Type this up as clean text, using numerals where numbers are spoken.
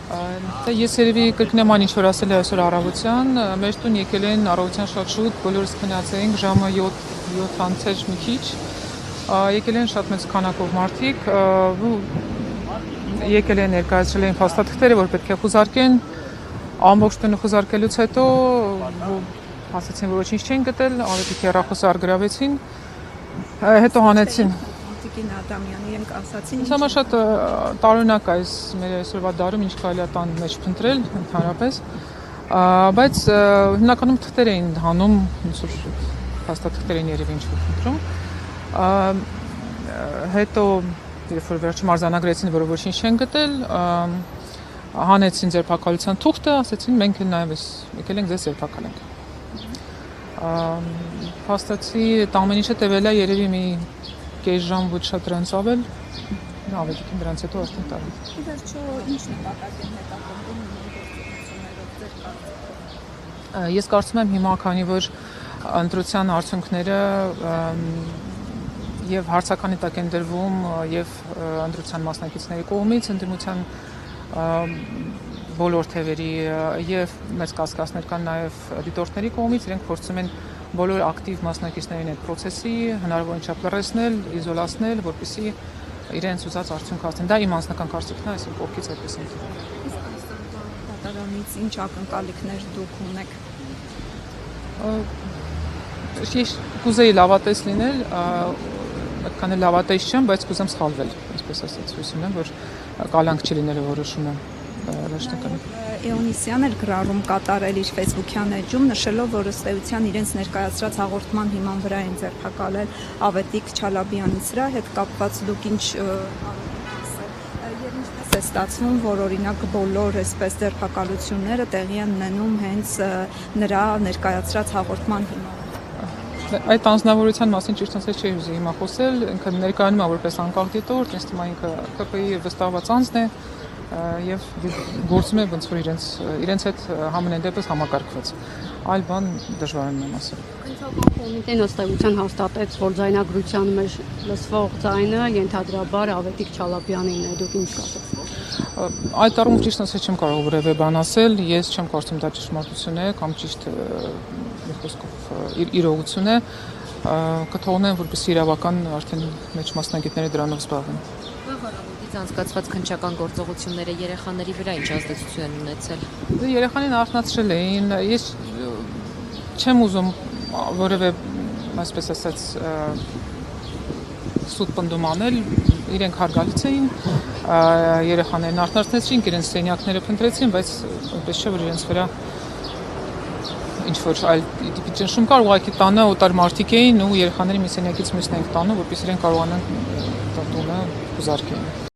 Ես երևի կրկնեմ այն ինչ որ ասել եմ այսօր առավոտյան, մեր տուն եկել են առավոտյան շատ շուտ, բոլորս քնած էինք, ժամը 7:30 մի քիչ, եկել են շատ մեծ քանակով մարդիկ, եկել են ներկայացրել են փաստաթղթերը, որ պետք է խուզարկեն, ամբողջ տունը խուզարկելուց հետո ասացին, որ ոչինչ չեն գտել, ավելի հեռախոսը արգրավեցին, հետո հանեցին։ Տիկին Ադամյանի ենք ասացին։ Ինձ համար շատ տարօրինակ է այս մեր այսօրվա դարում ինչ կարելի է տան մեջ փնտրել ընդհանրապես, բայց հիմնականում թղթեր էին հանում, ոնց որ փաստաթղթեր էին երևի ինչ-որ փնտրում։ Հետո երբ որ վերջում արձանագրեցին, որ ոչինչ չեն գտել, հանեցին ձերբակալության թուղթը, ասեցին մենք էլ նաև եկել ենք ձեզ ձերբակալենք։ Փաստացի այդ ամեն ինչը տևել է երևի մի կես ժամ ոչ շատ դրանց ավել, ավելի քիչ դրանց հետո արդեն տարել։ Վերջո ինչ նպատակ են հետապնդում գործողություններով ձեր կարծիքով։ Ես կարծում եմ հիմա քանի որ ընտրության արդյունքները եւ հարցականի տակ են դրվում եւ ընտրության մասնակիցների կողմից ընդդիմության բոլոր թևերի եւ մեծ կասկածներ կան նաեւ դիտորդների կողմից, իրենք փորձում են բոլոր ակտիվ մասնակիցներին այդ process-ի հնարավորին չափ լրացնել, իզոլացնել, որպեսզի իրենց ուզած արդյունք հասնեն։ Դա իմ անձնական կարծիքն է, այսինքն կողքից այդպես եմ դիտում։ Դատարանից ինչ ակնկալիքներ դուք ունեք։ Ես կուզեի լավատես լինել, այդքան էլ լավատես չեմ, բայց կուզեմ սխալվել, այսպես ասած, հույս ունեմ, որ կալանք չլինելու որոշումը վերջնականը։ Էոնիսյանն էլ գրառում կատարել իր Facebook-յան էջում, նշելով, որ ըստ էության իրենց ներկայացրած հաղորդման հիման վրա են ձերբակալել Ավետիք Չալաբյանից, սրա հետ կապված դուք ինչ եւ ինչպես է ստացվում, որ օրինակ բոլոր այսպես ձերբակալությունները տեղի են ունենում հենց նրա ներկայացրած հաղորդման հիման։ Այդ անձնավորության մասին ճիշտ ասած չի ուզի հիմա խոսել, ինքը ներկայանում է որպես անկախ դիտորդ, ինձ թվում է ինքը ԿՊ-ի վստահված անձն է եւ գործում է ոնց որ իրենց հետ համենայն դեպս համակարգված։ Այլ բան դժվար եմ ասել։ Քննչական կոմիտեն ըստ էության հաստատեց, որ ձայնագրության մեջ լսվող ձայնը ենթադրաբար Ավետիք Չալաբյանին է, դուք ինչ կասեք։ Այդ առումով ճիշտ ասած չեմ կարող որևէ բան ասել, ես չեմ կարծում դա ճշմարտություն է կամ ճիշտ մի խոսքով իրողություն է, կթողնեմ որպես իրավական արդեն մեջ մասնագետները դրանով զբաղվեն։ Անցկացված քննչական գործողությունները երեխաների վրա ինչ ազդեցություն են ունեցել։ Երեխաներին արթնացրել էին, ես չեմ ուզում որևէ, այսպես ասած, սուտ պնդում անել, իրենք հարգալից էին, երեխաներն արթնացրեցին, իրենց սենյակները փնտրեցին, բայց այնպես չէ, որ իրենց վրա ինչ-որ այլ տիպի ճնշում կար, ուղղակի տանը օտար մարդիկ էին ու երեխաների մի սենյակից մյուսն ենք տանում, որպեսզի իրենք կարողանան տունը խուզարկեն։